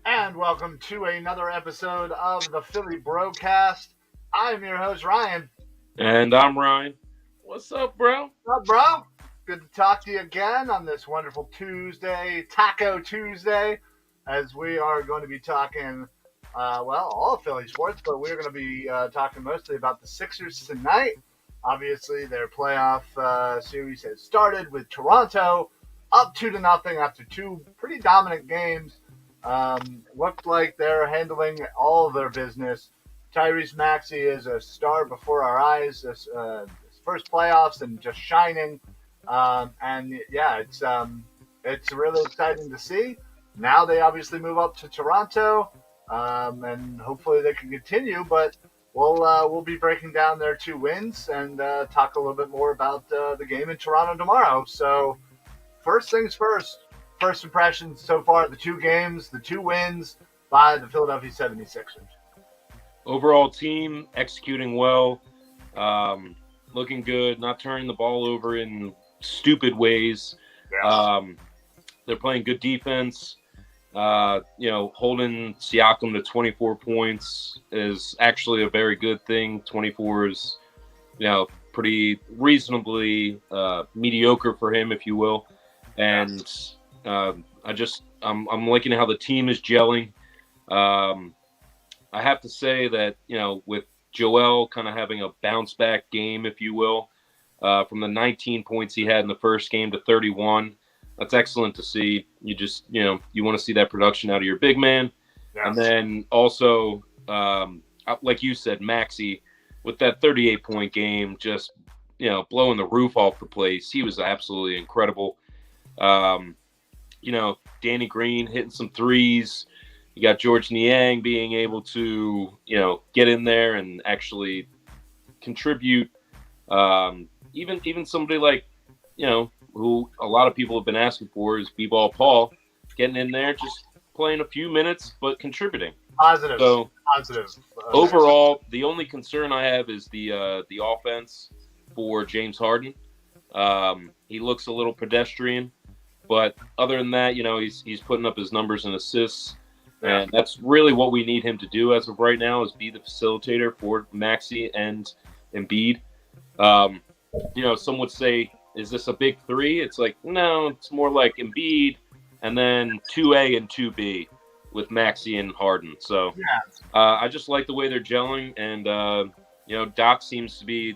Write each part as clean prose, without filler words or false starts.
And welcome to another episode of the Philly BroCast. I'm your host, Ryan. And I'm Ryan. What's up, bro? What's up, bro? Good to talk to you again on this wonderful Tuesday, Taco Tuesday, as we are going to be talking, all of Philly sports, but we're going to be talking mostly about the Sixers tonight. Obviously, their playoff series has started with Toronto up 2-0 after two pretty dominant games. Looked like they're handling all of their business. Tyrese Maxey is a star before our eyes. This his first playoffs and just shining. It's really exciting to see. Now they obviously move up to Toronto, and hopefully they can continue. But we'll be breaking down their two wins and talk a little bit more about the game in Toronto tomorrow. So first things first. First impressions so far, the two games, the two wins by the Philadelphia 76ers. Overall team executing well, looking good, not turning the ball over in stupid ways. Yes. They're playing good defense. Holding Siakam to 24 points is actually a very good thing. 24 is, pretty reasonably mediocre for him, if you will. And Yes. I'm liking how the team is gelling. I have to say that, with Joel kind of having a bounce back game, if you will, from the 19 points he had in the first game to 31, that's excellent to see. You just, you want to see that production out of your big man. Yes. And then also, like you said, Maxey with that 38-point game, just, blowing the roof off the place. He was absolutely incredible. Danny Green hitting some threes. You got George Niang being able to, get in there and actually contribute. Even somebody like, who a lot of people have been asking for is B-Ball Paul, getting in there, just playing a few minutes, but contributing. Positive. So positive. Overall, the only concern I have is the offense for James Harden. He looks a little pedestrian. But other than that, he's putting up his numbers and assists, and that's really what we need him to do as of right now is be the facilitator for Maxey and Embiid. Some would say, is this a big three? It's like, no, it's more like Embiid and then 2A and 2B with Maxey and Harden. So I just like the way they're gelling, and Doc seems to be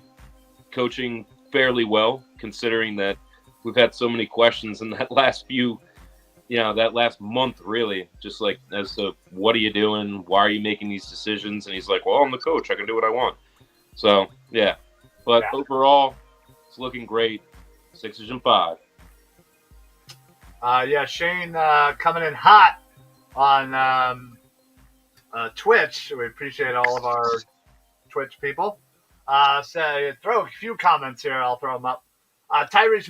coaching fairly well, considering that we've had so many questions in that last month, really, just like as to what are you doing? Why are you making these decisions? And he's like, well, I'm the coach. I can do what I want. So, yeah. But overall, it's looking great. 6 and 5. Shane coming in hot on Twitch. We appreciate all of our Twitch people. Throw a few comments here. I'll throw them up. Tyrese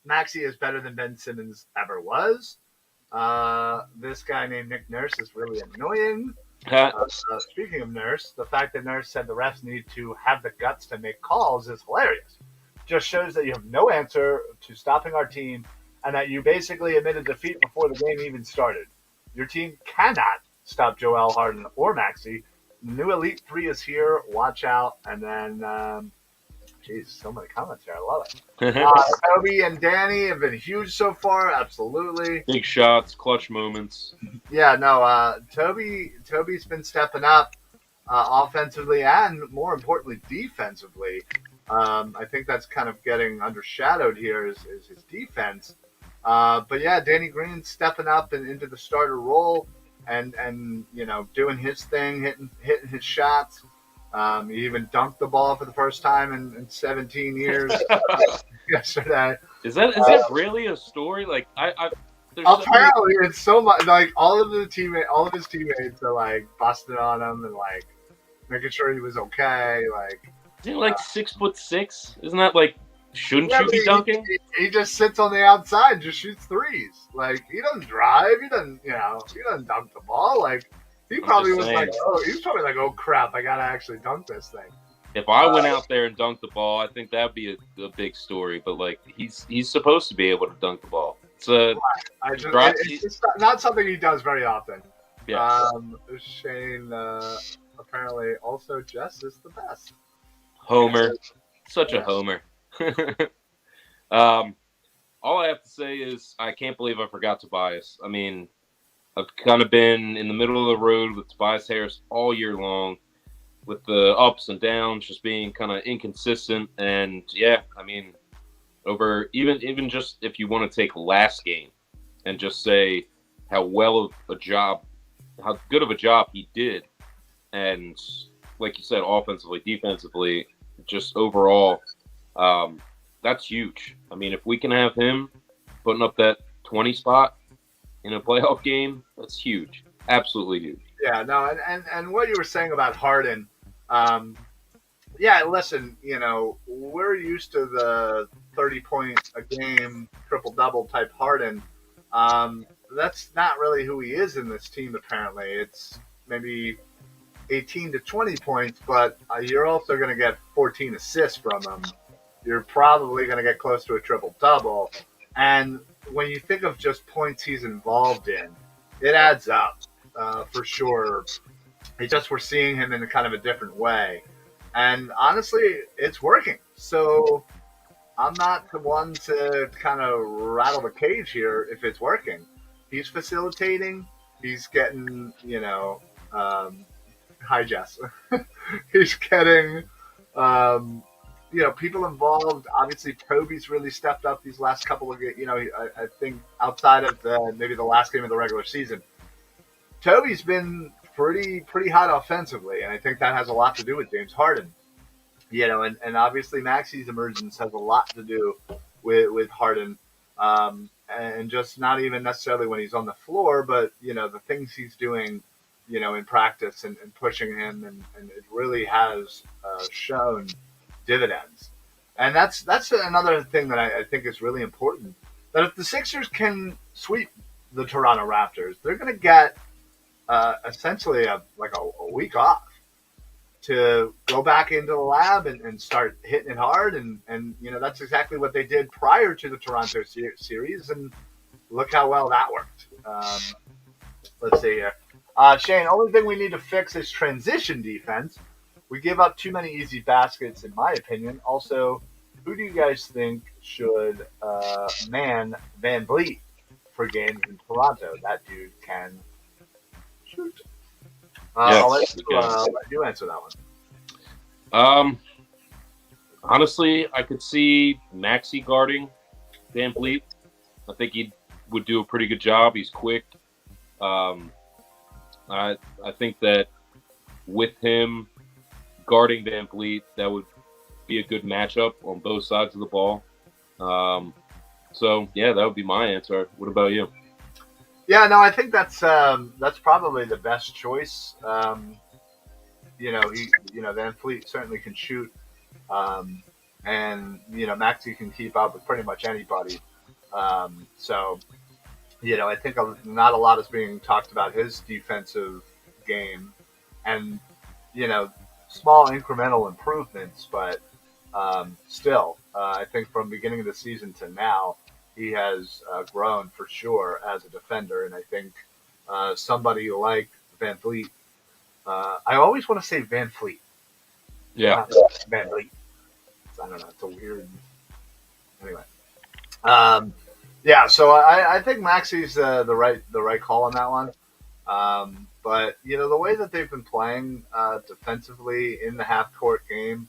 Maxey is better than Ben Simmons ever was. This guy named Nick Nurse is really annoying. Speaking of Nurse, the fact that Nurse said the refs need to have the guts to make calls is hilarious. Just shows that you have no answer to stopping our team and that you basically admitted defeat before the game even started. Your team cannot stop Joel Harden or Maxey. The new Elite Three is here. Watch out. And then Jeez, so many comments here. I love it. Toby and Danny have been huge so far. Absolutely. Big shots, clutch moments. Yeah, no. Toby's been stepping up offensively and more importantly defensively. I think that's kind of getting undershadowed here is his defense. But yeah, Danny Green's stepping up and into the starter role and doing his thing, hitting his shots. He even dunked the ball for the first time in 17 years yesterday. Is that really a story? Like apparently it's so much like all of his teammates are like busting on him and like making sure he was okay. Like, isn't he like 6'6"? Isn't that like shouldn't you be dunking? He just sits on the outside, and just shoots threes. Like he doesn't drive. He doesn't dunk the ball. Like he probably was like, oh crap, I gotta actually dunk this thing. If I went out there and dunked the ball, I think that'd be a big story. But like he's supposed to be able to dunk the ball. It's just not something he does very often. Yeah. Shane apparently also Jess is the best. Homer, such a homer. All I have to say is I can't believe I forgot Tobias. I mean, I've kind of been in the middle of the road with Tobias Harris all year long, with the ups and downs, just being kind of inconsistent. And yeah, I mean, over even just if you want to take last game and just say how good of a job he did, and like you said, offensively, defensively, just overall, that's huge. I mean, if we can have him putting up that 20 spot in a playoff game, that's huge. Absolutely huge. Yeah, no, and what you were saying about Harden, yeah, listen, we're used to the 30-point a game, triple-double type Harden. That's not really who he is in this team, apparently. It's maybe 18 to 20 points, but you're also going to get 14 assists from him. You're probably going to get close to a triple-double. And when you think of just points he's involved in, it adds up for sure. It's just we're seeing him in a kind of a different way. And honestly, it's working. So I'm not the one to kind of rattle the cage here if it's working. He's facilitating. He's getting, hi, Jess. He's getting, people involved. Obviously, Toby's really stepped up these last couple of games. I think outside of maybe the last game of the regular season, Toby's been pretty hot offensively, and I think that has a lot to do with James Harden. And obviously Maxi's emergence has a lot to do with Harden, and just not even necessarily when he's on the floor, but the things he's doing, in practice and pushing him, and it really has shown dividends. And that's another thing that I think is really important. That if the Sixers can sweep the Toronto Raptors, they're going to get essentially a week off to go back into the lab and start hitting it hard. And that's exactly what they did prior to the Toronto series. And look how well that worked. Let's see here. Shane, only thing we need to fix is transition defense. We give up too many easy baskets, in my opinion. Also, who do you guys think should man Van Vliet for games in Toronto? That dude can shoot. I'll let you answer that one. Honestly, I could see Maxey guarding Van Vliet. I think he would do a pretty good job. He's quick. I think that with him guarding Van Vliet, that would be a good matchup on both sides of the ball. So yeah, that would be my answer. What about you? Yeah, no, I think that's probably the best choice. Van Vliet certainly can shoot, and Maxey can keep up with pretty much anybody. So I think not a lot is being talked about his defensive game, and small incremental improvements, but still, I think from beginning of the season to now, he has grown for sure as a defender, and I think somebody like Van Vliet. I always want to say Van Fleet. Yeah, Van Vliet. I don't know. It's a weird. Anyway. Yeah. So I think Maxi's the right call on that one. But the way that they've been playing defensively in the half court game,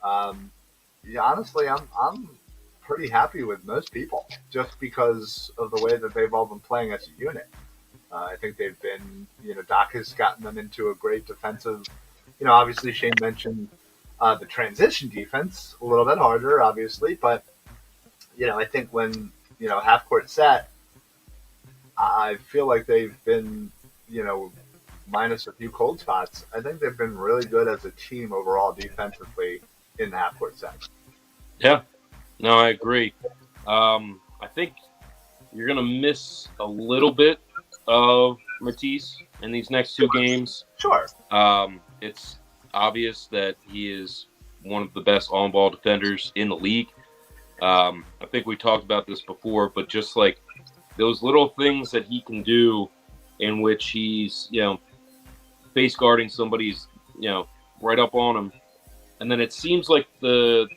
um, yeah, honestly, I'm pretty happy with most people just because of the way that they've all been playing as a unit. I think they've been, Doc has gotten them into a great defensive. Obviously Shane mentioned the transition defense a little bit harder, obviously, but I think when half court set, I feel like they've been, minus a few cold spots. I think they've been really good as a team overall defensively in the half court set. Yeah, no, I agree. I think you're going to miss a little bit of Matisse in these next two games. Sure. It's obvious that he is one of the best on-ball defenders in the league. I think we talked about this before, but just like those little things that he can do in which he's, face guarding somebody's, right up on him. And then it seems like the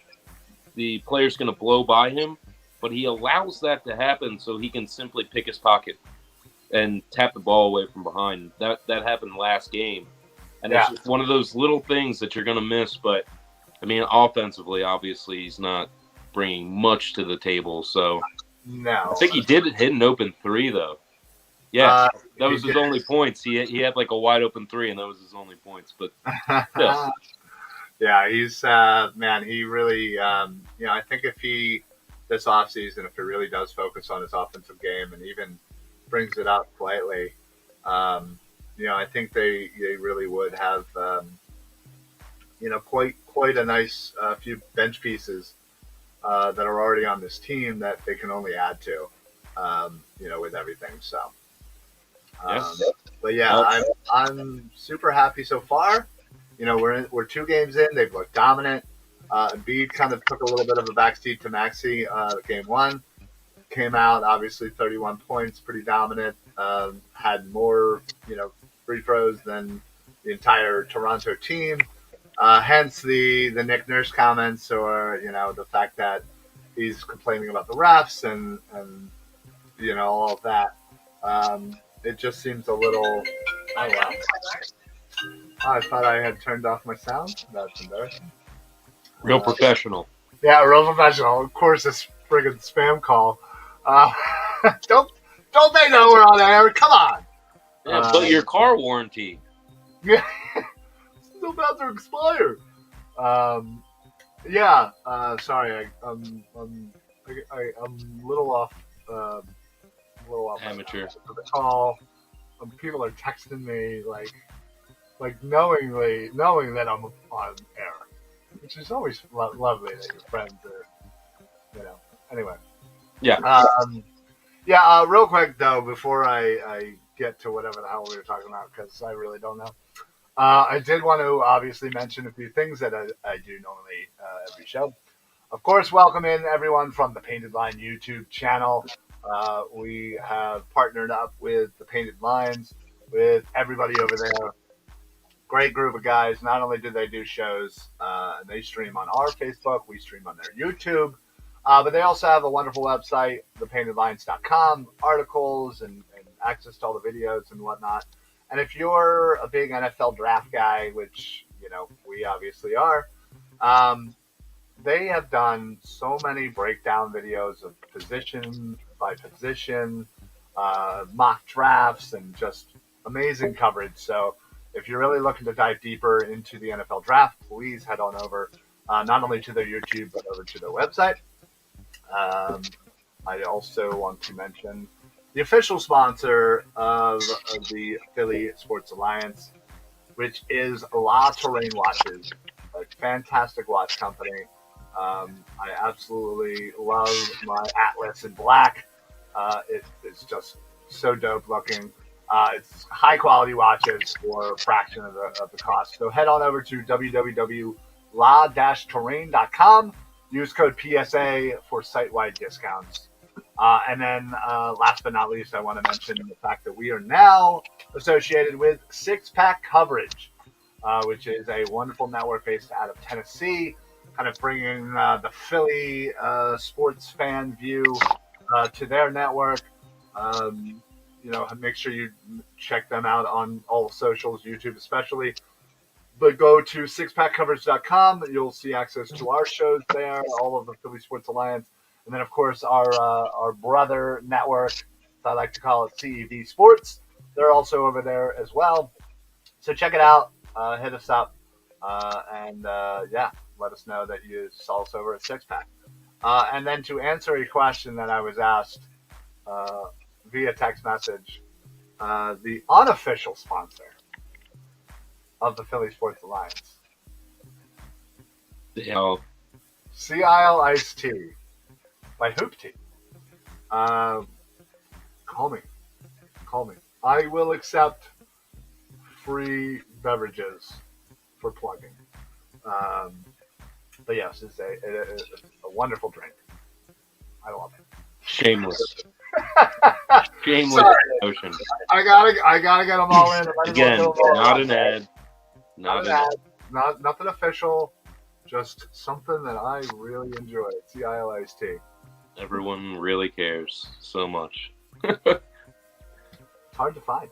player's going to blow by him, but he allows that to happen so he can simply pick his pocket and tap the ball away from behind. That happened last game. And It's just one of those little things that you're going to miss. But, I mean, offensively, obviously, he's not bringing much to the table. So No. I think he did hit an open three, though. Yeah, that was his only points. He had like a wide open three, and that was his only points. But yeah, yeah, he's man. He really, I think if he this offseason, if he really does focus on his offensive game and even brings it up slightly, I think they really would have, quite a nice few bench pieces that are already on this team that they can only add to, with everything. So. But yeah, I'm super happy so far. We're 2 games in. They've looked dominant. Embiid kind of took a little bit of a backseat to Maxey. Game 1 came out obviously 31 points, pretty dominant. Had more free throws than the entire Toronto team. Hence the Nick Nurse comments, or the fact that he's complaining about the refs and all of that. It just seems a little. Oh wow! I thought I had turned off my sound. That's embarrassing. real professional. Yeah, real professional. Of course, this friggin' spam call. Don't they know we're on air? Come on. Yeah, but your car warranty. Yeah, still about to expire. Yeah. Sorry, I'm a little off. Amateur. For the call. People are texting me like knowing that I'm on air, which is always lovely that your friends are, Anyway. Yeah. Real quick though, before I get to whatever the hell we were talking about, because I really don't know. I did want to obviously mention a few things that I do normally every show. Of course, welcome in everyone from the Painted Line YouTube channel. We have partnered up with the Painted Lines, with everybody over there. Great group of guys. Not only do they do shows, and they stream on our Facebook, we stream on their YouTube, but they also have a wonderful website, thepaintedlines.com, articles and access to all the videos and whatnot. And if you're a big NFL draft guy, which, we obviously are, they have done so many breakdown videos of position by position, mock drafts, and just amazing coverage. So if you're really looking to dive deeper into the NFL draft, please head on over, not only to their YouTube, but over to their website. I also want to mention the official sponsor of the Philly Sports Alliance, which is La Terrain Watches, a fantastic watch company. I absolutely love my Atlas in black. It's just so dope looking. It's high quality watches for a fraction of the cost. So head on over to www.la-terrain.com. Use code PSA for site-wide discounts. And then last but not least, I want to mention the fact that we are now associated with Six Pack Coverage, which is a wonderful network based out of Tennessee. kind of bringing the Philly sports fan view to their network. Make sure you check them out on all the socials, YouTube especially. But go to sixpackcoverage.com. You'll see access to our shows there, all of the Philly Sports Alliance. And then, of course, our brother network, I like to call it CEV Sports. They're also over there as well. So check it out. Hit us up. Let us know that you saw us over at Six Pack. And then to answer a question that I was asked via text message, the unofficial sponsor of the Philly Sports Alliance, Sea Isle Iced Tea by Hoop Tea. Call me. I will accept free beverages for plugging. But yes, it's a wonderful drink. I love it. Shameless. Ocean. I gotta get them all in. Again, not an ad. Not an ad. Nothing official. Just something that I really enjoy. Sea Isle Iced Tea. Everyone really cares so much. It's hard to find.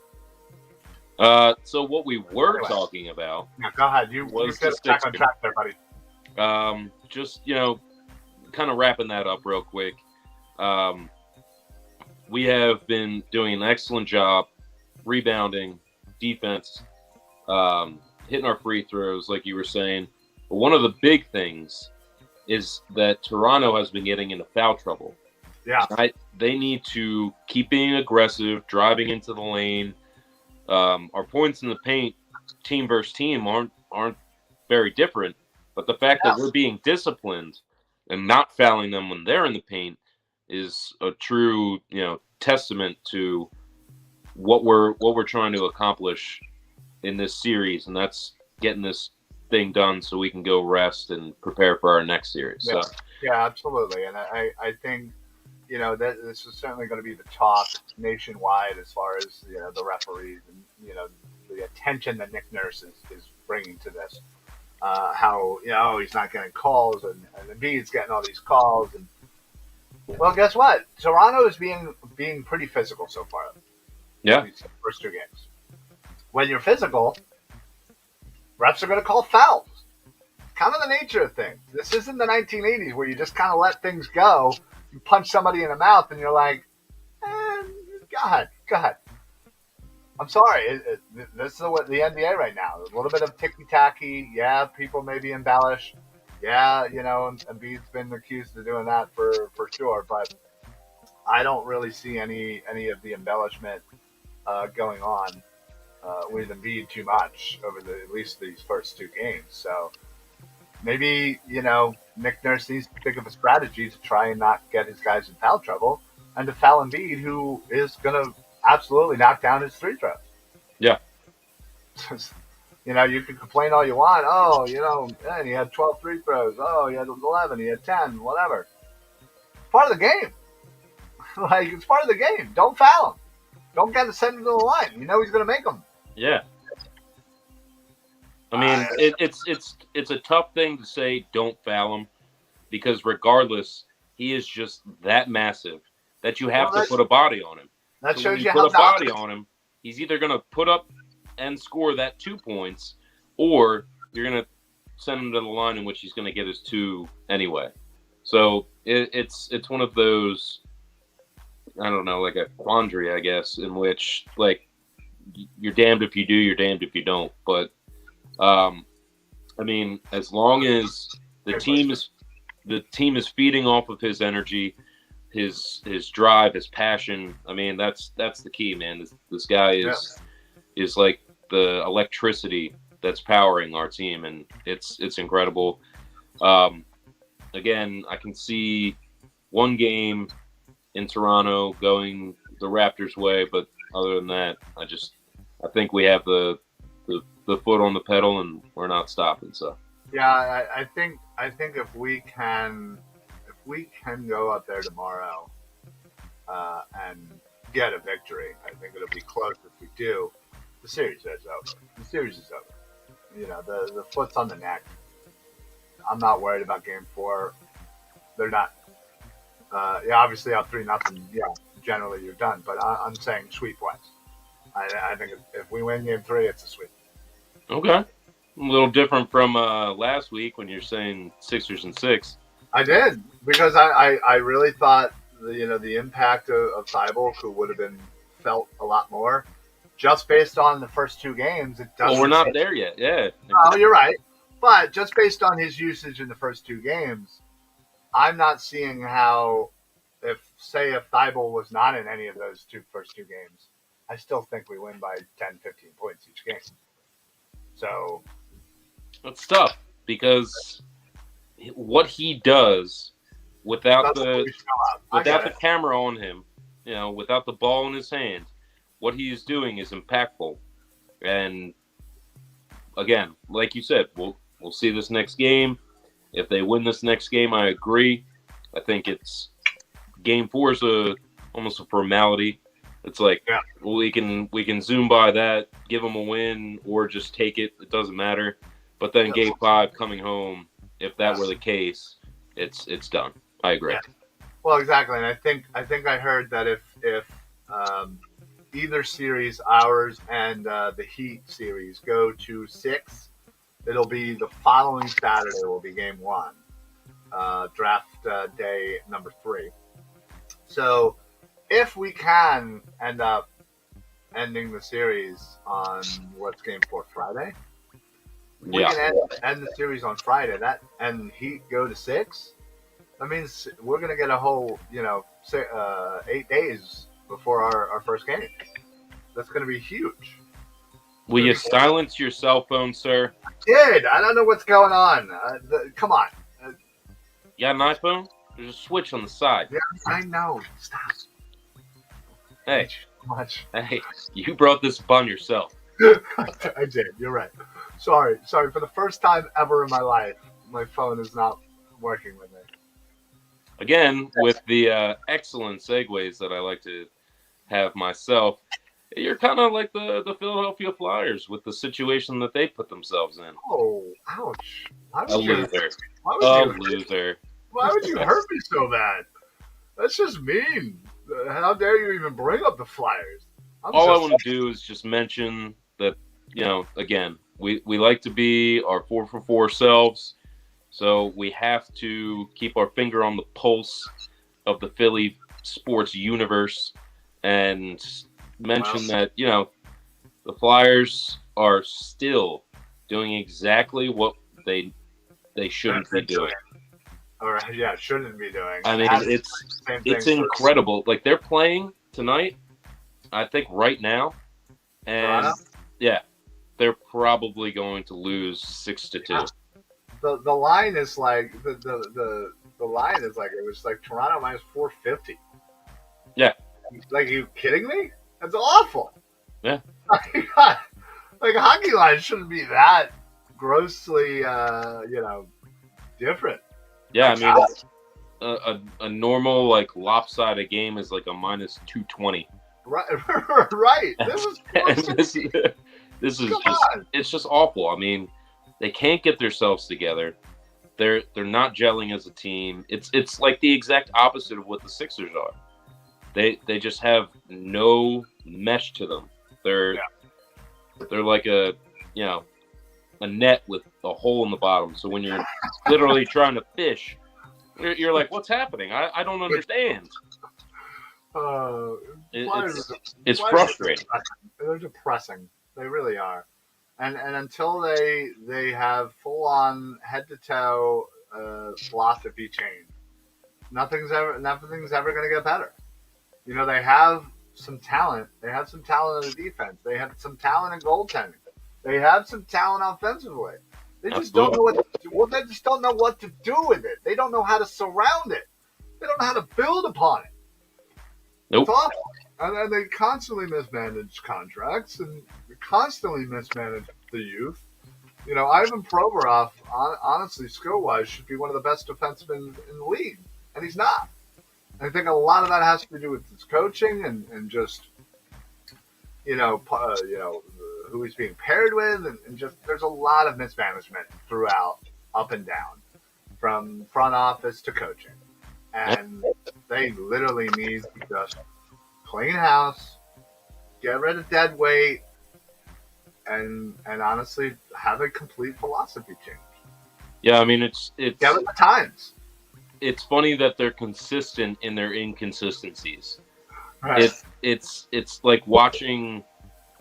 So what we were talking about. Yeah, go ahead. You get us back on track there, buddy. Just kind of wrapping that up real quick. We have been doing an excellent job rebounding, defense, hitting our free throws, like you were saying. But one of the big things is that Toronto has been getting into foul trouble. Yeah. They need to keep being aggressive, driving into the lane. Our points in the paint, team versus team, aren't very different. But the fact that we're being disciplined and not fouling them when they're in the paint is a true, testament to what we're trying to accomplish in this series, and that's getting this thing done so we can go rest and prepare for our next series. Yeah, so. Yeah, absolutely. And I think, that this is certainly going to be the talk nationwide as far as, the referees and, the attention that Nick Nurse is bringing to this. How, he's not getting calls and Embiid's getting all these calls. And well, guess what? Toronto is being pretty physical so far. Yeah. These first two games. When you're physical, refs are going to call fouls. Kind of the nature of things. This isn't the 1980s where you just kind of let things go. You punch somebody in the mouth and you're like, go ahead. I'm sorry. This is the NBA right now. A little bit of ticky-tacky. Yeah, people maybe embellish. Yeah, Embiid's been accused of doing that for sure. But I don't really see any of the embellishment going on with Embiid too much over at least these first two games. So maybe, Nick Nurse needs to think of a strategy to try and not get his guys in foul trouble and to foul Embiid, who is going to absolutely knock down his free throws. Yeah. You can complain all you want. Oh, man, he had 12 free throws. Oh, he had 11. He had 10, whatever. It's part of the game. It's part of the game. Don't foul him. Don't get to send him to the line. He's going to make them. Yeah. I mean, it's a tough thing to say don't foul him because regardless, he is just that massive that you have to put a body on him. That so shows you how put a body on him. He's either going to put up and score that 2 points, or you're going to send him to the line in which he's going to get his 2 anyway. So it's one of those, I don't know, like a quandary, I guess, in which like you're damned if you do, you're damned if you don't. But I mean, as long as the team is feeding off of his energy, his drive, his passion. I mean, that's the key, man. This guy is like the electricity that's powering our team, and it's incredible. Again, I can see one game in Toronto going the Raptors' way, but other than that, I think we have the foot on the pedal, and we're not stopping. So yeah, I think if we can go out there tomorrow and get a victory, I think it'll be close. If we do, the series is over. The series is over. The foot's on the neck. I'm not worried about Game 4. They're not. Obviously up 3-0. Yeah, generally you're done. But I'm saying sweep-wise. I think if we win Game 3, it's a sweep. Okay. A little different from last week when you're saying Sixers and 6. I did, because I really thought the impact of Thybulle would have been felt a lot more. Just based on the first 2 games, it doesn't. Well, we're not there yet. Yeah. Oh, you're right. But just based on his usage in the first 2 games, I'm not seeing how, if Thybulle was not in any of those first two games, I still think we win by 10, 15 points each game. So That's tough because what he does without the camera on him, without the ball in his hand, what he is doing is impactful. And again, like you said, we'll see this next game. If they win this next game, I agree. I think it's Game 4 is almost a formality. It's like we can zoom by that, give them a win, or just take it. It doesn't matter. But then Game 5 coming home, if that were the case, it's done. I agree. Yeah. Well, exactly, and I think I heard that if either series, ours and the Heat series, go to 6, it'll be the following Saturday will be Game 1, draft day number 3. So if we can end up ending the series on what's Game 4, Friday, we can end the series on Friday. And Heat go to 6. That means we're gonna get a whole 8 days before our first game. That's gonna be huge. Will you silence your cell phone, sir? I did. I don't know what's going on. Come on. You got an iPhone? There's a switch on the side. Yeah, I know. Stop. Hey. Much. Hey, you brought this upon yourself. I did. You're right. Sorry. For the first time ever in my life, my phone is not working with me. Again, with the excellent segues that I like to have myself, you're kind of like the Philadelphia Flyers with the situation that they put themselves in. Oh, ouch. A loser. Why would you hurt me so bad? That's just mean. How dare you even bring up the Flyers? All I want to do is just mention that, again, we like to be our 4-for-4 selves, so we have to keep our finger on the pulse of the Philly sports universe and mention that, the Flyers are still doing exactly what they shouldn't be doing. Or shouldn't be doing. I mean, it's incredible. Like, they're playing tonight, I think right now, and they're probably going to lose 6-2. Yeah. The line is like the line is like, it was like Toronto minus 450. Yeah. Like, are you kidding me? That's awful. Yeah. Like hockey lines shouldn't be that grossly different. Yeah, I mean, a normal like lopsided game is like a minus 220. Right, right. This is it's just awful. I mean, they can't get themselves together. They're not gelling as a team. It's like the exact opposite of what the Sixers are. They just have no mesh to them. They're like a net with a hole in the bottom. So when you're literally trying to fish, you're like, what's happening? I don't understand. It's frustrating. They're depressing. They really are. And until they have full on head to toe philosophy change, nothing's ever going to get better. They have some talent. They have some talent in the defense. They have some talent in goaltending. They have some talent offensively. They just don't know they just don't know what to do with it. They don't know how to surround it. They don't know how to build upon it. Nope. It's awful. And they constantly mismanage contracts and constantly mismanage the youth. Ivan Provorov, honestly, skill-wise, should be one of the best defensemen in the league, and he's not. I think a lot of that has to do with his coaching and just, who he's being paired with, and just there's a lot of mismanagement throughout, up and down. from front office to coaching. And they literally need to just clean house, get rid of dead weight, and honestly have a complete philosophy change. Yeah, I mean it's Get with the times. It's funny that they're consistent in their inconsistencies. Right. It's like watching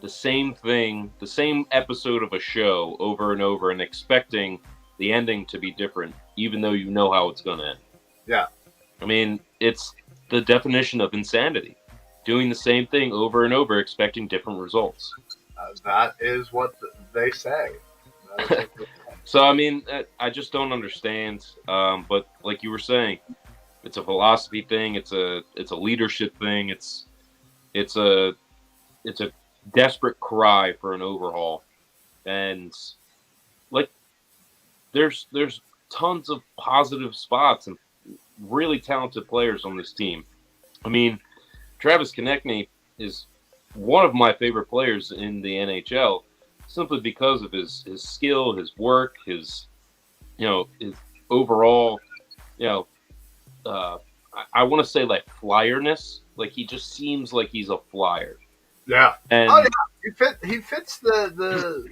the same thing, the same episode of a show over and over, and expecting the ending to be different, even though you know how it's going to end. Yeah. I mean, it's the definition of insanity. Doing the same thing over and over, expecting different results. That is what they say. So, I mean, I just don't understand. But like you were saying, it's a philosophy thing. It's a leadership thing. It's a desperate cry for an overhaul. And like, there's tons of positive spots and really talented players on this team. I mean, Travis Konechny is one of my favorite players in the NHL, simply because of his skill, his work, his overall, I want to say like flyerness. Like he just seems like he's a flyer. Yeah. And oh yeah, he fits the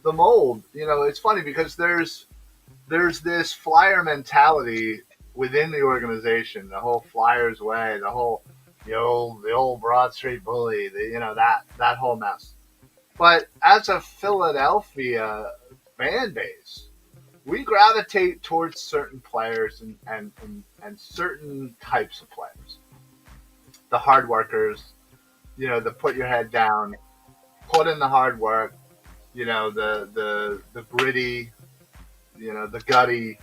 mold. It's funny because there's this flyer mentality within the organization, the whole Flyers way, the whole the old Broad Street bully, that whole mess. But as a Philadelphia fan base, we gravitate towards certain players and certain types of players. The hard workers, the put your head down, put in the hard work, the gritty, the gutty,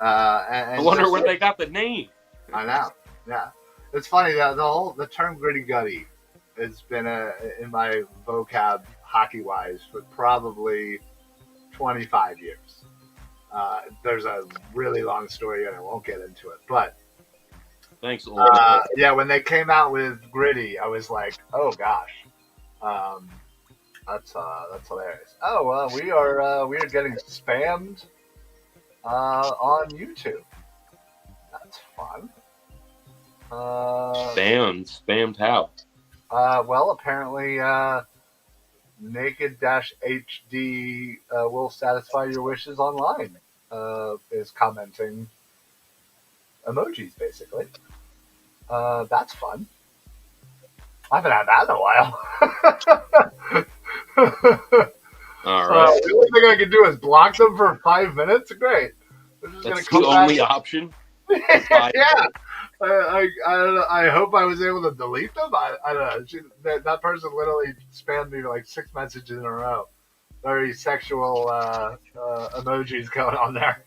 I wonder where they got the name. I know. Yeah, it's funny that the term gritty gutty has been in my vocab hockey wise for probably 25 years. There's a really long story and I won't get into it, but thanks. When they came out with gritty, I was like, oh gosh, that's hilarious. Oh, we are getting spammed on YouTube. That's fun. Spammed how? Well, apparently, Naked-HD will satisfy your wishes online. Is commenting emojis, basically. That's fun. I haven't had that in a while. All right. The only thing I can do is block them for 5 minutes. Great. That's the only option. Yeah. I hope I was able to delete them. I don't know. That person literally spammed me like 6 messages in a row. Very sexual emojis going on there.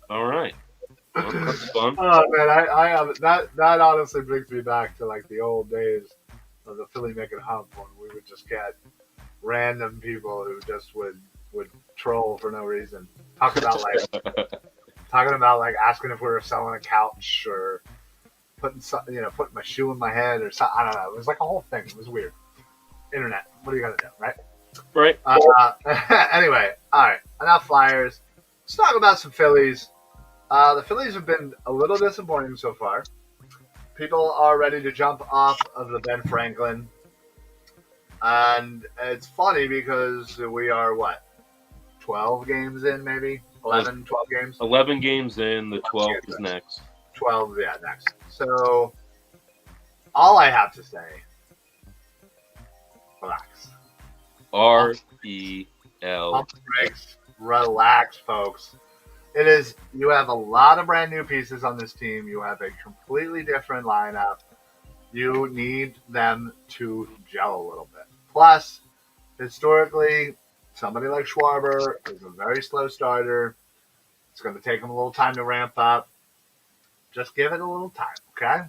All right. Well, that's fun. Oh man, I have that honestly brings me back to like the old days of the Philly Making Hump when we would just get random people who just would troll for no reason. Talking about like asking if we were selling a couch or putting my shoe in my head or something. I don't know. It was like a whole thing. It was weird. Internet. What are you gonna do, right? Right. Anyway, all right. Enough Flyers. Let's talk about some Phillies. The Phillies have been a little disappointing so far. People are ready to jump off of the Ben Franklin. And it's funny because we are, 12 games in maybe? 11, 12 games? 11 games in, the 12th is next. 12, yeah, next. So, all I have to say, relax. R-E-L. Relax, folks. You have a lot of brand new pieces on this team. You have a completely different lineup. You need them to gel a little bit. Plus, historically, somebody like Schwarber is a very slow starter. It's going to take him a little time to ramp up. Just give it a little time, okay?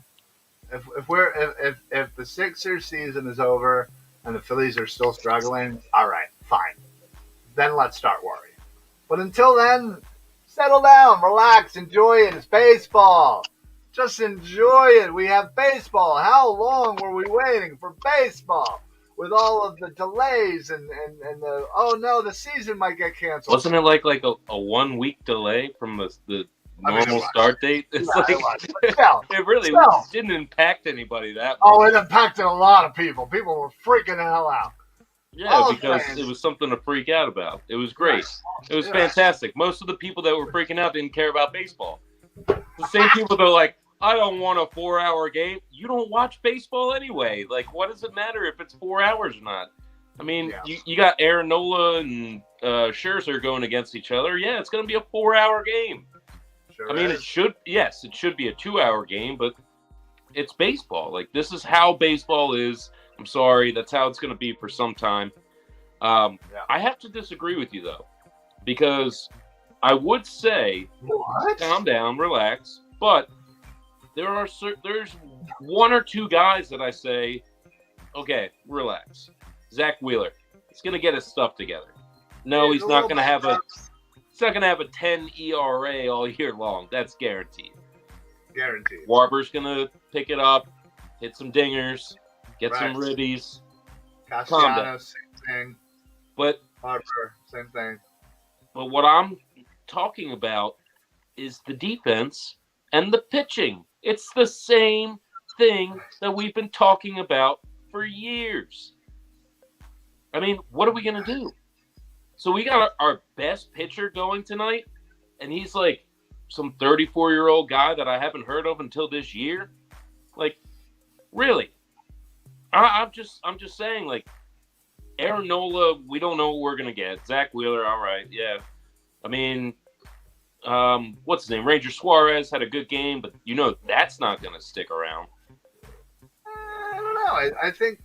If the Sixers season is over and the Phillies are still struggling, all right, fine. Then let's start worrying. But until then, settle down, relax, enjoy it. It's baseball. Just enjoy it. We have baseball. How long were we waiting for baseball? with all of the delays and the oh no, the season might get canceled. Wasn't it like a 1 week delay from the normal start date? It's yeah, like it really didn't impact anybody that much. Oh, it impacted a lot of people. People were freaking the hell out. Yeah, because it was something to freak out about. It was great. It was fantastic. Most of the people that were freaking out didn't care about baseball. The same people that are like, I don't want a 4-hour game. You don't watch baseball anyway. Like, what does it matter if it's 4 hours or not? I mean, you got Aaron Nola and Scherzer going against each other. Yeah, it's going to be a 4-hour game. Sure I mean, is. it should be a 2-hour game, but it's baseball. Like, this is how baseball is. I'm sorry, that's how it's going to be for some time. I have to disagree with you, though, because I would say, calm down, relax, but there's one or two guys that I say, okay, relax. Zach Wheeler, he's going to get his stuff together. No, he's not going to have a 10 ERA all year long. That's guaranteed. Guaranteed. Warber's going to pick it up, hit some dingers, get some ribbies. Castellanos, same thing. But Harper, same thing. But what I'm talking about is the defense and the pitching. It's the same thing that we've been talking about for years. I mean, what are we going to do? So we got our best pitcher going tonight, and he's like some 34-year-old guy that I haven't heard of until this year. Like, really? I'm just saying, like, Aaron Nola, we don't know what we're going to get. Zach Wheeler, all right, yeah. I mean, what's his name? Ranger Suarez had a good game, but you know that's not going to stick around. I don't know. I think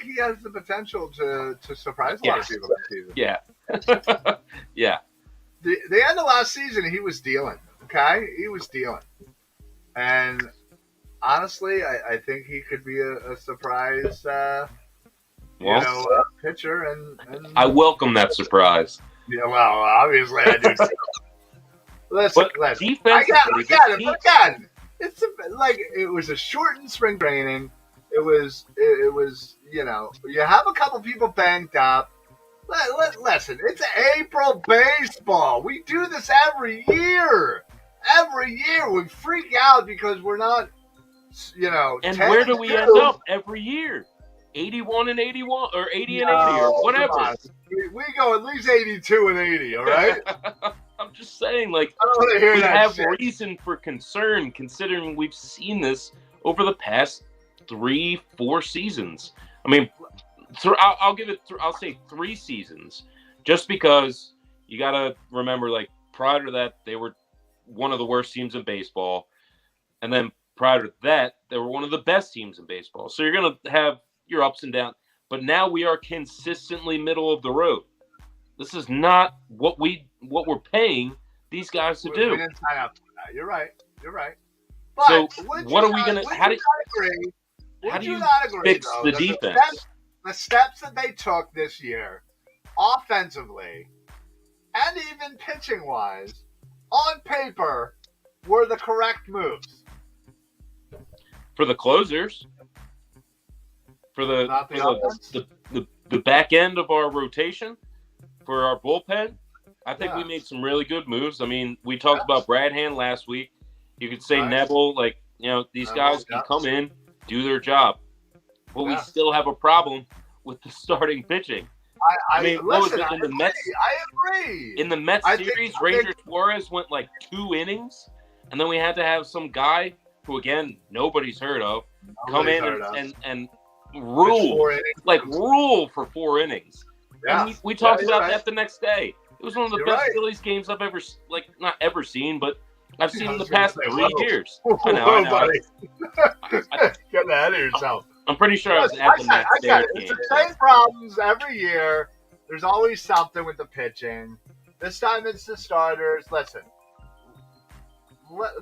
he has the potential to surprise a lot of people this season. Yeah. Yeah. The end of last season, he was dealing. Okay? He was dealing. And honestly, I think he could be a surprise pitcher. And I welcome that surprise. Yeah, well, obviously I do too. Listen. Defense, I got it. But again, it was a shortened spring training. It was, you have a couple people banged up. Listen, it's April baseball. We do this every year. Every year we freak out because we're not, And where do we end up every year? 81 and 81 or 80 and 80 or whatever. We go at least 82 and 80, all right? I'm just saying, like, I don't want to hear we that have shit. reason for concern considering we've seen this over the past 3-4 seasons. I mean, I'll say 3 seasons, just because you got to remember, like, prior to that, they were one of the worst teams in baseball. And then prior to that, they were one of the best teams in baseball. So you're going to have your ups and downs. But now we are consistently middle of the road. This is not what we're paying these guys to do. We didn't sign up for that. You're right. But so what are we going to? How do you fix the defense? The steps that they took this year, offensively, and even pitching wise, on paper, were the correct moves for the closers. For the back end of our rotation, for our bullpen, I think we made some really good moves. I mean, we talked about Brad Hand last week. You could say Neville, these guys can come in, do their job. But we still have a problem with the starting pitching. I mean, what was it in the Mets? I agree. In the Mets series, Ranger Suarez went like 2 innings, and then we had to have some guy who, again, nobody's heard of, come in and rule for 4 innings. Yeah. And we talked about that the next day. It was one of the best Phillies games I've ever, not ever seen, but I've seen in the past 3 years. I know. Buddy. Get ahead of yourself. I'm pretty sure I was at the Mets game. It's the same problems every year. There's always something with the pitching. This time it's the starters. Listen,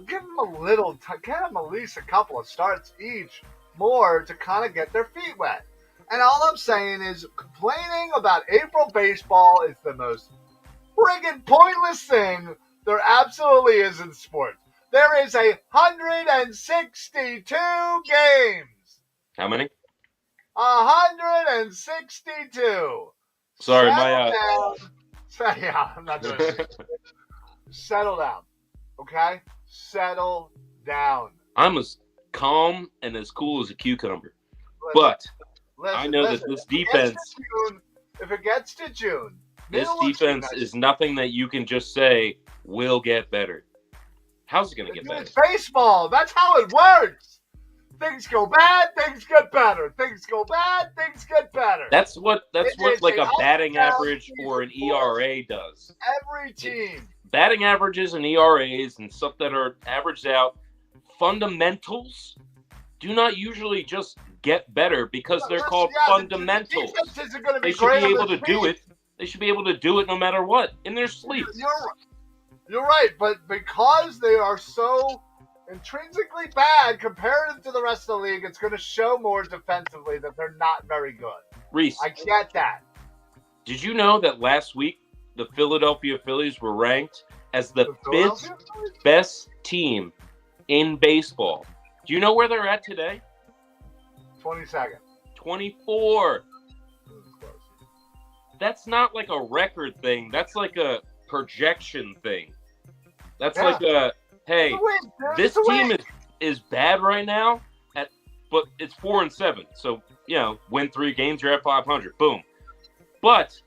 give them get them at least a couple of starts each more to kind of get their feet wet. And all I'm saying is complaining about April baseball is the most friggin' pointless thing there absolutely is in sports. There is 162 games. How many? 162. Sorry, Settle down. Yeah, I'm not doing it. Settle down. Okay? Settle down. I'm as calm and as cool as a cucumber. Listen, But listen, I know that this defense, if it gets to June, this defense is nothing that you can just say will get better. How's it going to get better? It's baseball. That's how it works. Things go bad, things get better. Things go bad, things get better. That's what like a batting average or an ERA does. Every team. Batting averages and ERAs and stuff that are averaged out, fundamentals do not usually just get better because they're called fundamentals. They should be able to do it. They should be able to do it no matter what in their sleep. You're right, but because they are so intrinsically bad comparative to the rest of the league, it's going to show more defensively that they're not very good. Reis, I get that. Did you know that last week the Philadelphia Phillies were ranked as the 5th best team in baseball? Do you know where they're at today? 22nd. 24. That's not like a record thing. That's like a projection thing. That's like a, hey, this team is bad right now, but it's 4-7. So, win 3 games, you're at 500. Boom. But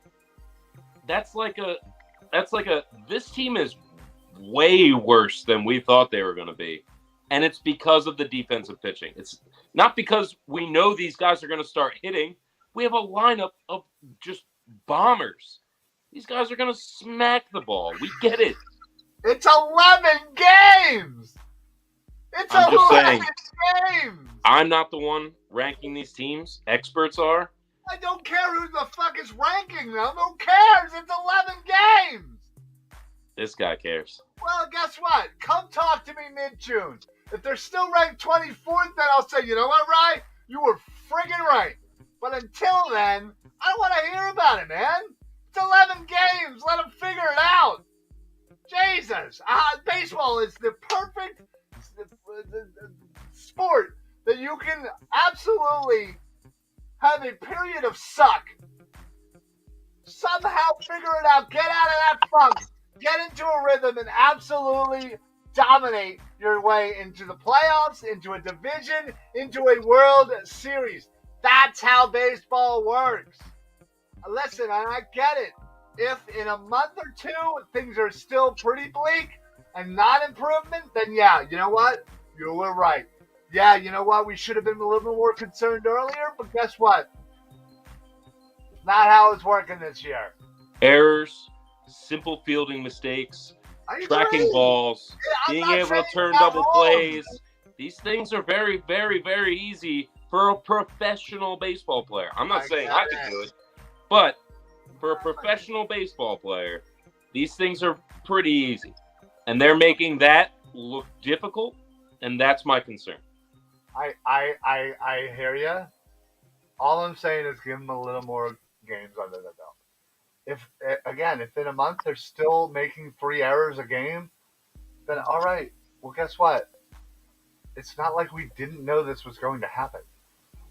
that's like a this team is way worse than we thought they were going to be. And it's because of the defensive pitching. It's not because we know these guys are going to start hitting. We have a lineup of just bombers. These guys are going to smack the ball. We get it. It's 11 games. It's 11 games. I'm not the one ranking these teams. Experts are. I don't care who the fuck is ranking them. Who cares? It's 11 games. This guy cares. Well, guess what? Come talk to me mid-June. If they're still ranked 24th, then I'll say, you know what, Rye? You were friggin' right. But until then, I don't want to hear about it, man. It's 11 games. Let them figure it out. Jesus. Baseball is the perfect sport that you can absolutely have a period of suck. Somehow figure it out. Get out of that funk. Get into a rhythm and absolutely dominate your way into the playoffs, into a division, into a World Series. That's how baseball works. Listen, I get it. If in a month or two things are still pretty bleak and not improvement, then yeah, you know what? You were right. Yeah, you know what? We should have been a little bit more concerned earlier, but guess what? It's not how it's working this year. Errors, simple fielding mistakes, tracking balls, being able to turn double plays. These things are very, very, very easy for a professional baseball player. I'm not saying I can do it, but for a professional baseball player, these things are pretty easy. And they're making that look difficult, and that's my concern. I hear you. All I'm saying is give them a little more games under the belt. If in a month they're still making 3 errors a game, then all right. Well, guess what? It's not like we didn't know this was going to happen.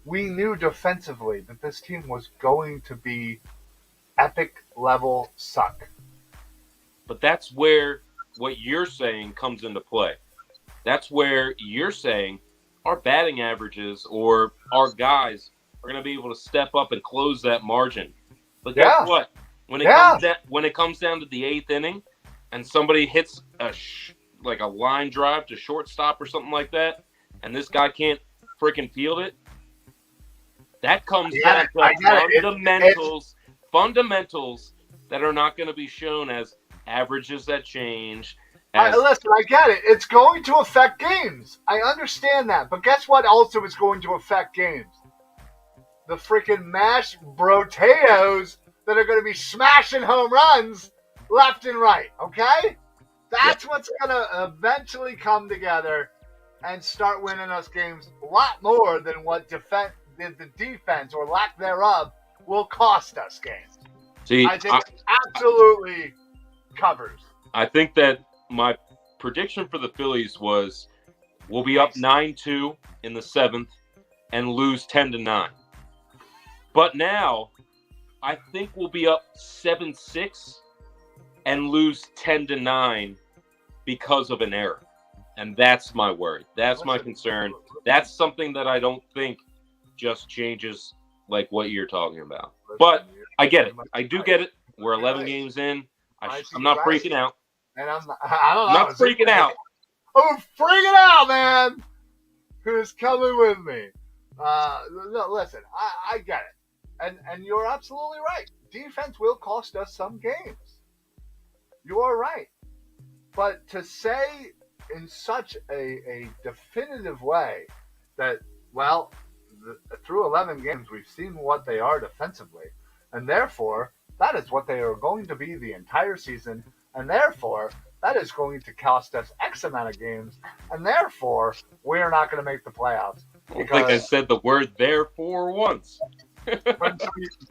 We knew defensively that this team was going to be epic level suck. But that's where what you're saying comes into play. That's where you're saying our batting averages or our guys are going to be able to step up and close that margin. But guess what? When it comes down to the 8th inning and somebody hits like a line drive to shortstop or something like that, and this guy can't freaking field it, that comes down to fundamentals that are not going to be shown as averages that change. Listen, I get it. It's going to affect games. I understand that. But guess what also is going to affect games? The freaking mashed potatoes that are going to be smashing home runs left and right, okay? That's what's going to eventually come together and start winning us games a lot more than what the defense or lack thereof will cost us games. See, I think it absolutely covers. I think that my prediction for the Phillies was we'll be up 9-2 in the 7th and lose 10-9. But now, I think we'll be up 7-6 and lose 10-9 because of an error. And that's my worry. That's my concern. That's something that I don't think just changes like what you're talking about. But I get it. I do get it. We're 11 games in. I'm not freaking out. And I don't know. I'm not freaking out. I'm freaking out, man. Who's coming with me? No, listen, I get it. And you're absolutely right. Defense will cost us some games. You are right. But to say in such a definitive way that, well, through 11 games, we've seen what they are defensively, and therefore, that is what they are going to be the entire season, and therefore, that is going to cost us X amount of games, and therefore, we are not going to make the playoffs. I don't think I said the word therefore once.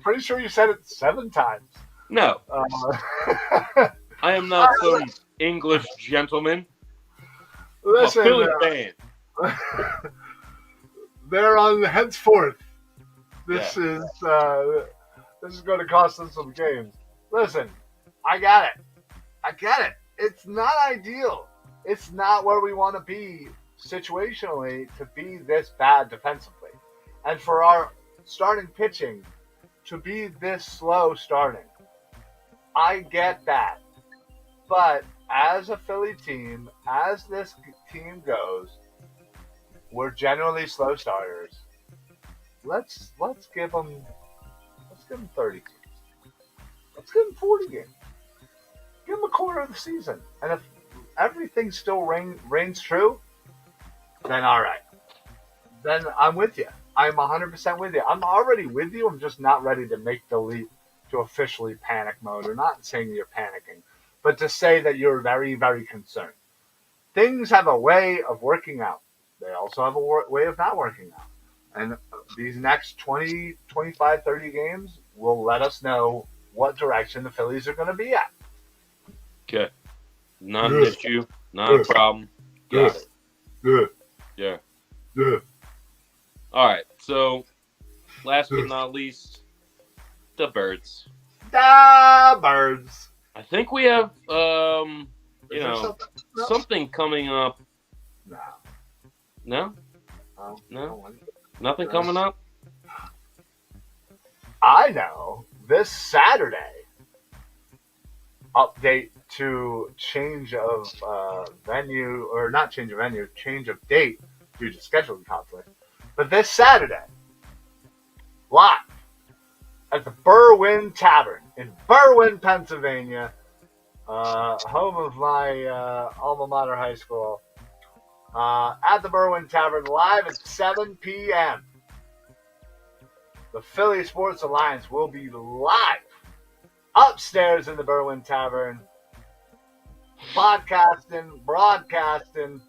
Pretty sure you said it 7 times. No. I am not some English gentleman. Listen, I'm a Philly fan. They're on henceforth. This is going to cost us some games. Listen, I got it. It's not ideal. It's not where we want to be situationally to be this bad defensively, and for our starting pitching to be this slow starting. I get that, but as a Philly team, as this team goes, we're generally slow starters. Let's give them 30 games. Let's give them 40 games. Give them a quarter of the season. And if everything still reigns true, then all right. Then I'm with you. I'm 100% with you. I'm already with you. I'm just not ready to make the leap to officially panic mode. Or not saying you're panicking, but to say that you're very, very concerned. Things have a way of working out. They also have a way of not working out. And these next 20, 25, 30 games will let us know what direction the Phillies are going to be at. Okay. Not an issue. Not a problem. Got it. Good. Yeah. Good. All right. So, last but not least, the Birds. The Birds. I think we have, something coming up. No? No? Nothing coming up? I know. This Saturday, update to change of venue, or not change of venue, change of date due to scheduling conflict. But this Saturday, live at the Berwyn Tavern in Berwyn, Pennsylvania, home of my alma mater high school, at the Berwyn Tavern, live at 7 p.m. The Philly Sports Alliance will be live upstairs in the Berwyn Tavern, podcasting, broadcasting,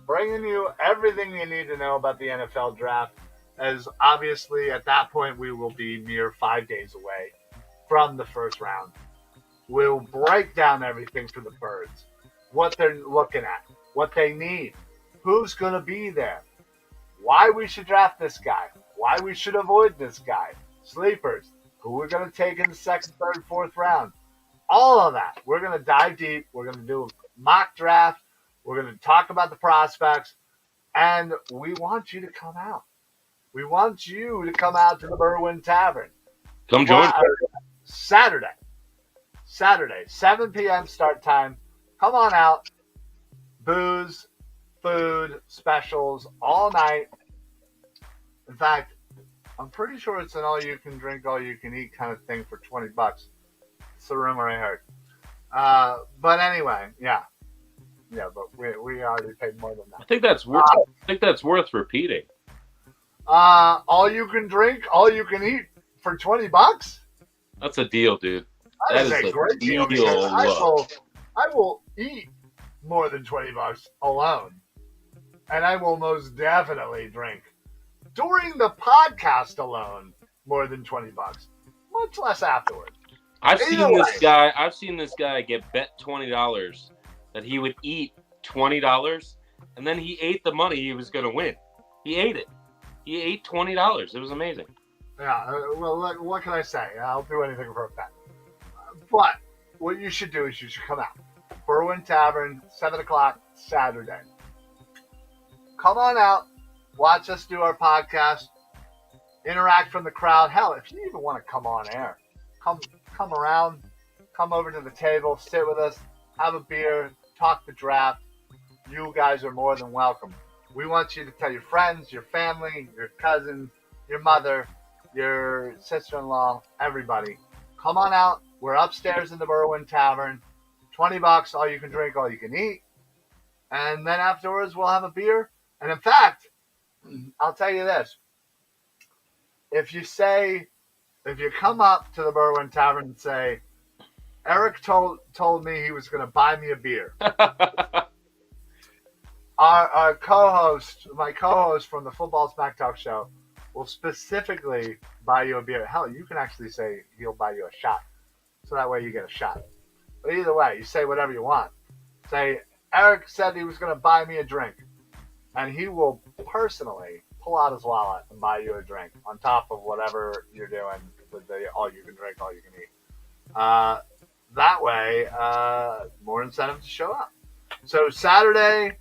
bringing you everything you need to know about the NFL draft, as obviously at that point we will be mere 5 days away from the first round. We'll break down everything for the Birds, what they're looking at, what they need, who's going to be there, why we should draft this guy, why we should avoid this guy, sleepers, who we're going to take in the second, third, fourth round. All of that. We're going to dive deep. We're going to do a mock draft. We're going to talk about the prospects. And we want you to come out. We want you to come out to the Berwyn Tavern. Come join. Saturday, 7 p.m. start time. Come on out. Booze, food, specials, all night. In fact, I'm pretty sure it's an all-you-can-drink, all-you-can-eat kind of thing for $20. It's the rumor I heard. But anyway, yeah. Yeah, but we already paid more than that. I think that's worth repeating. All you can drink, all you can eat for $20? That's a deal, dude. That is a great deal. I will eat more than $20 alone. And I will most definitely drink during the podcast alone more than $20. Much less afterwards. I've seen this guy get bet $20 that he would eat $20, and then he ate the money he was going to win. He ate it. He ate $20. It was amazing. Yeah, well, what can I say? I'll do anything for a bet. But what you should do is you should come out. Berwyn Tavern, 7 o'clock Saturday. Come on out, watch us do our podcast, interact from the crowd. Hell, if you even want to come on air, come come around, come over to the table, sit with us, have a beer, talk the draft. You guys are more than welcome. We want you to tell your friends, your family, your cousin, your mother, your sister-in-law, everybody. Come on out. We're upstairs in the Berwyn Tavern. $20, all you can drink, all you can eat. And then afterwards, we'll have a beer. And in fact, I'll tell you this. If you come up to the Berwyn Tavern and say, Eric told me he was going to buy me a beer. Our co-host, my co-host from the Football Smack Talk show, will specifically buy you a beer. Hell, you can actually say he'll buy you a shot. So that way you get a shot. But either way, you say whatever you want. Say, Eric said he was going to buy me a drink. And he will personally pull out his wallet and buy you a drink on top of whatever you're doing with the all you can drink, all you can eat. That way, more incentive to show up. So Saturday,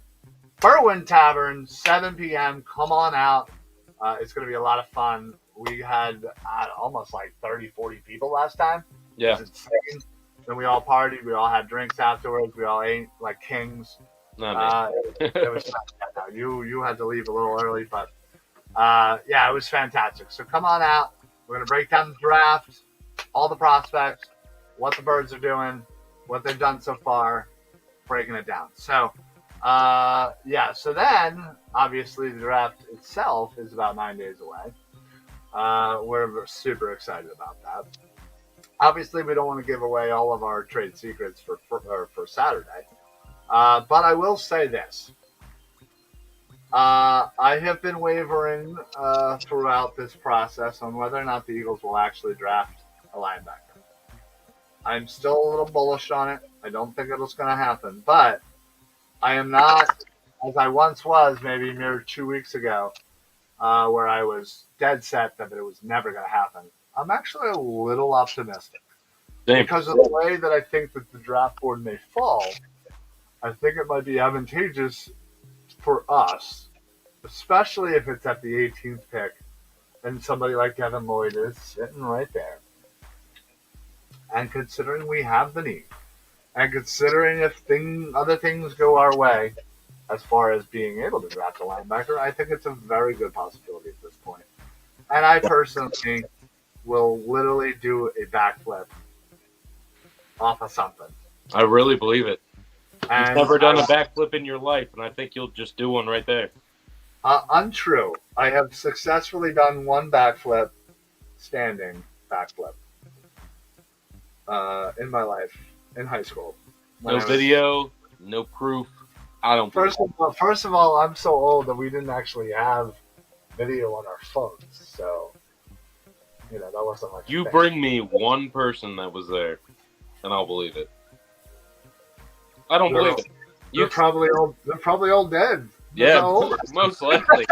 Berwyn Tavern, 7 p.m. Come on out. It's going to be a lot of fun. We had almost like 30, 40 people last time. Yeah. It was insane. Then we all partied. We all had drinks afterwards. We all ate like kings. It was fun. You had to leave a little early, but yeah, it was fantastic. So come on out. We're going to break down the draft, all the prospects, what the Birds are doing, what they've done so far, breaking it down. So, yeah, so then, obviously, the draft itself is about 9 days away. We're super excited about that. Obviously, we don't want to give away all of our trade secrets for Saturday. But I will say this. I have been wavering throughout this process on whether or not the Eagles will actually draft a linebacker. I'm still a little bullish on it. I don't think it's going to happen. But I am not, as I once was maybe mere 2 weeks ago, where I was dead set that it was never going to happen. I'm actually a little optimistic. Same. Because of the way that I think that the draft board may fall, I think it might be advantageous for us, especially if it's at the 18th pick and somebody like Devin Lloyd is sitting right there. And considering we have the need, and considering if other things go our way as far as being able to draft a linebacker, I think it's a very good possibility at this point. And I personally will literally do a backflip off of something. I really believe it. And You've never done a backflip in your life, and I think you'll just do one right there. Untrue. I have successfully done one backflip, standing backflip, in my life, in high school. No video, no proof. I don't. First of all, I'm so old that we didn't actually have video on our phones, so that wasn't like. You bring me one person that was there, and I'll believe it. I don't believe it. They're probably all dead. Yeah, most likely.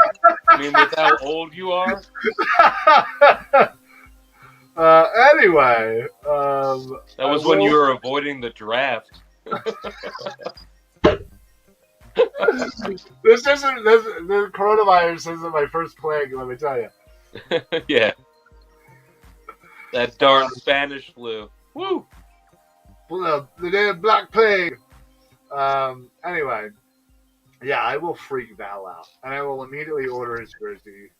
I mean, with how old you are. Anyway, that was when you were avoiding the draft. The coronavirus isn't my first plague. Let me tell you. Yeah. That darn Spanish flu. Woo. The damn Black Plague. Anyway, yeah, I will freak the hell out, and I will immediately order his jersey,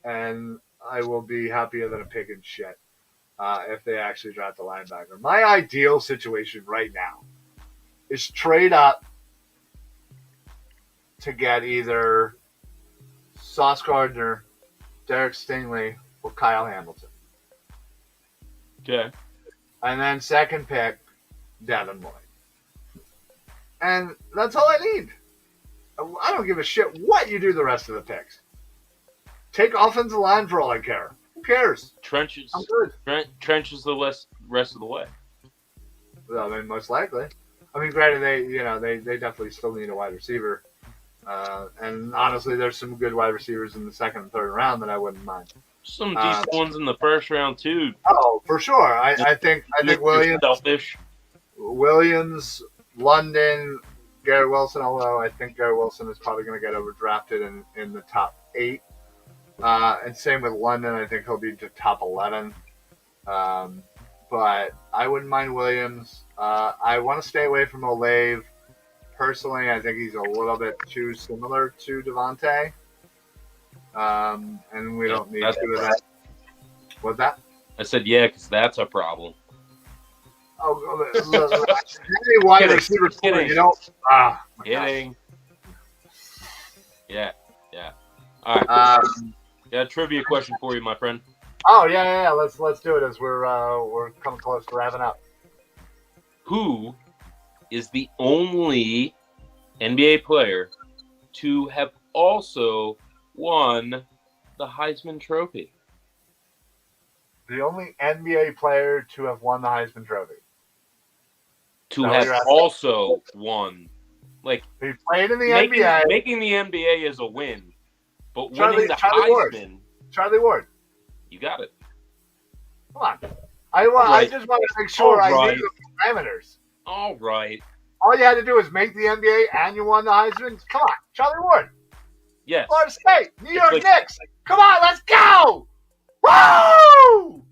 and I will be happier than a pig in shit if they actually draft a linebacker. My ideal situation right now is trade up to get either Sauce Gardner, Derek Stingley, or Kyle Hamilton. Okay. And then second pick, Devin Lloyd. And that's all I need. I don't give a shit what you do the rest of the picks. Take offensive line for all I care. Who cares? Trenches. I'm good. Trenches the rest of the way. Well, I mean, most likely. I mean, granted, they definitely still need a wide receiver. And honestly, there's some good wide receivers in the second and third round that I wouldn't mind. Some decent ones in the first round too. Oh, for sure. I think Williams, selfish. London, Garrett Wilson. Although I think Garrett Wilson is probably going to get overdrafted in the top 8. And same with London. I think he'll be to top 11. But I wouldn't mind Williams. I want to stay away from Olave. Personally, I think he's a little bit too similar to Devontae. And we don't need two of that. What's that? I said, yeah, because that's a problem. Oh, any wide receiver, you don't. Kidding. Yeah. All right. Got a trivia question for you, my friend. Oh yeah. Let's do it as we're coming close to wrapping up. Who is the only NBA player to have also won the Heisman Trophy? The only NBA player to have won the Heisman Trophy. To have also won. Like, he played in the NBA. Making the NBA is a win. But winning the Heisman. Charlie Ward. You got it. Come on. I just want to make sure I knew the parameters. All right. All you had to do was make the NBA and you won the Heisman. Come on. Charlie Ward. Yes. Florida State. New York Knicks. Come on. Let's go. Woo!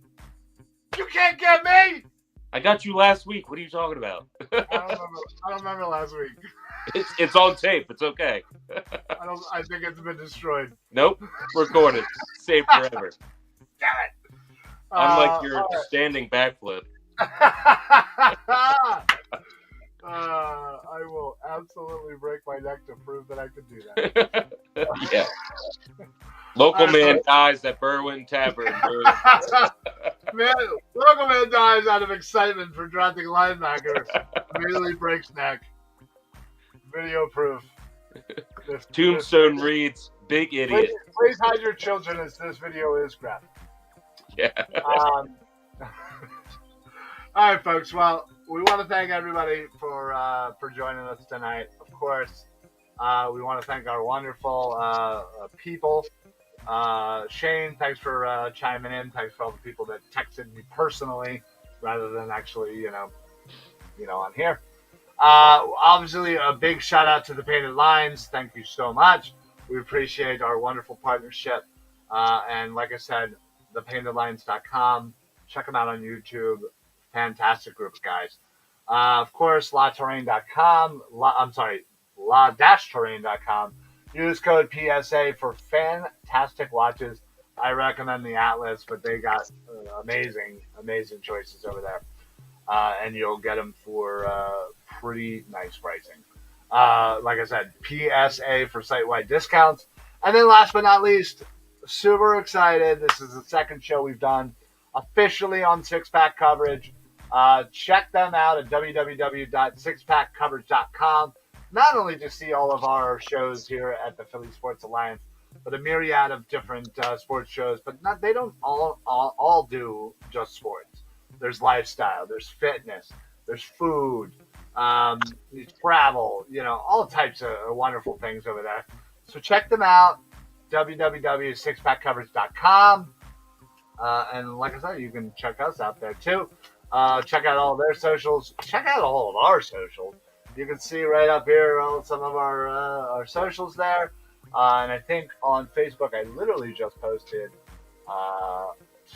You can't get me. I got you last week. What are you talking about? I don't remember last week. It's on tape. It's okay. I think it's been destroyed. Nope. Recorded. Saved forever. Damn it. Unlike your standing backflip. I will absolutely break my neck to prove that I can do that. Yeah. Local man dies at Berwyn Tavern. Local man dies out of excitement for drafting linebacker. Immediately breaks neck. Video proof. Tombstone reads, big idiot. Please hide your children as this video is graphic. Yeah. All right, folks. Well, we want to thank everybody for joining us tonight. Of course, we want to thank our wonderful people. Shane, thanks for chiming in. Thanks for all the people that texted me personally rather than actually, on here. Obviously, a big shout out to the Painted Lines. Thank you so much. We appreciate our wonderful partnership. And like I said, thepaintedlines.com. Check them out on YouTube. Fantastic group of guys. Of course, laterrain.com. La-terrain.com. Use code PSA for fantastic watches. I recommend the Atlas, but they got amazing choices over there. And you'll get them for pretty nice pricing. Like I said, PSA for site-wide discounts. And then last but not least, super excited. This is the second show we've done officially on Six Pack Coverage. Check them out at www.sixpackcoverage.com. Not only to see all of our shows here at the Philly Sports Alliance, but a myriad of different sports shows. But they don't all do just sports. There's lifestyle, there's fitness, there's food, travel, all types of wonderful things over there. So check them out, www.sixpackcoverage.com. And like I said, you can check us out there too. Check out all their socials. Check out all of our socials. You can see right up here some of our socials there. And I think on Facebook, I literally just posted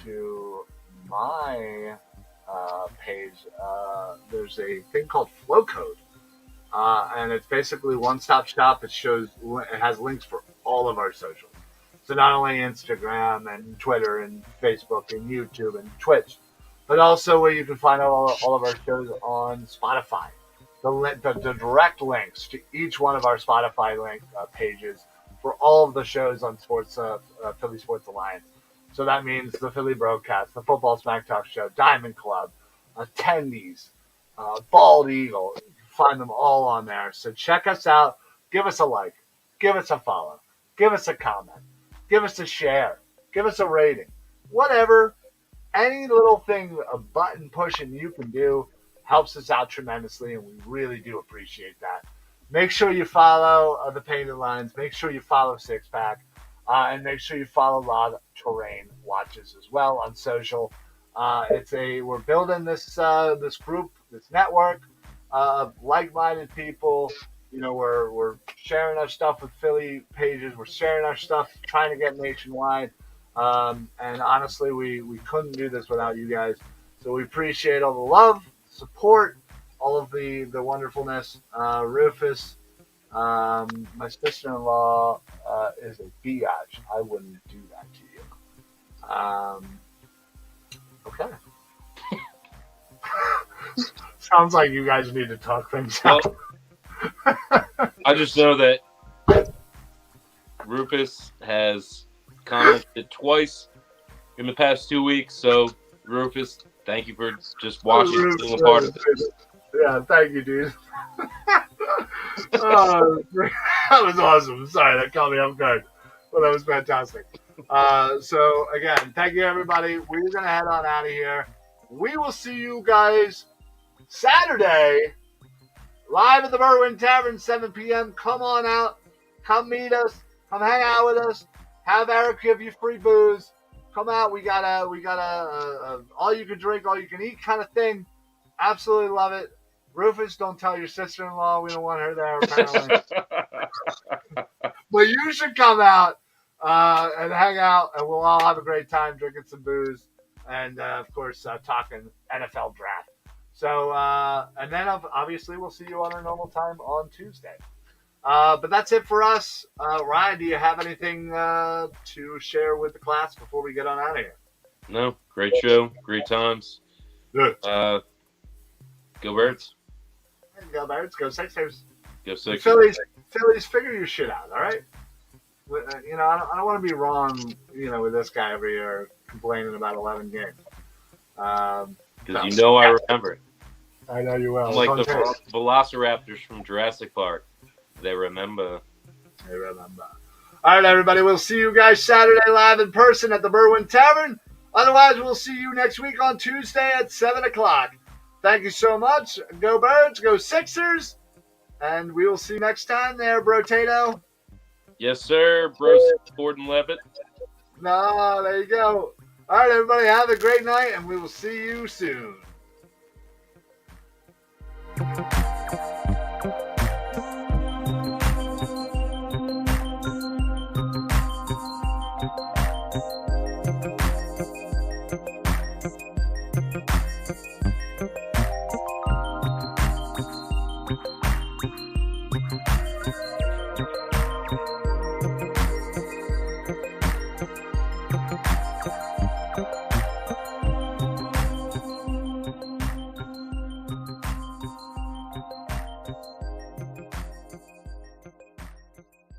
to my page. There's a thing called Flow Code. And it's basically one-stop shop. It has links for all of our socials. So not only Instagram and Twitter and Facebook and YouTube and Twitch, but also where you can find all of our shows on Spotify. The direct links to each one of our Spotify link pages for all of the shows on Philly Sports Alliance. So that means the Philly BroCast, the Football Smack Talk Show, Diamond Club, Attendees, Bald Eagle. You can find them all on there. So check us out. Give us a like. Give us a follow. Give us a comment. Give us a share. Give us a rating. Whatever. Any little thing, a button pushing you can do helps us out tremendously, and we really do appreciate that. Make sure you follow the Painted Lines. Make sure you follow Six Pack. And make sure you follow La Terrain watches as well on social. We're building this group, this network of like-minded people. We're sharing our stuff with Philly pages. We're sharing our stuff, trying to get nationwide. And honestly, we couldn't do this without you guys. So we appreciate all the love, support, all of the wonderfulness. Rufus, my sister-in-law is a biatch. I wouldn't do that to you. Okay. Sounds like you guys need to talk things out. I just know that Rufus has commented twice in the past 2 weeks. So, Rufus, thank you for just watching and being a part of this. Yeah, thank you, dude. That was awesome. Sorry, that caught me off guard. Well, that was fantastic. So, again, thank you, everybody. We're going to head on out of here. We will see you guys Saturday, live at the Berwyn Tavern, 7 p.m. Come on out. Come meet us. Come hang out with us. Have Eric give you free booze. Come out. We got a all you can drink, all you can eat kind of thing. Absolutely love it. Rufus, don't tell your sister-in-law. We don't want her there, apparently. But you should come out and hang out, and we'll all have a great time drinking some booze and, of course, talking NFL draft. So, and then obviously we'll see you on our normal time on Tuesday. But that's it for us. Ryan, do you have anything to share with the class before we get on out of here? No, great show, great times. Good. Go Birds. Go Birds. Go Sixers. Go Sixers. Phillies, figure your shit out, all right? I don't want to be wrong, with this guy over here complaining about 11 games. Because I remember. I know you will. I'm like the Velociraptors from Jurassic Park. They remember. All right, everybody. We'll see you guys Saturday live in person at the Berwyn Tavern. Otherwise, we'll see you next week on Tuesday at 7 o'clock. Thank you so much. Go Birds. Go Sixers. And we will see you next time there, Brotato. Yes, sir. Bro Gordon Levitt. No, there you go. All right, everybody. Have a great night, and we will see you soon.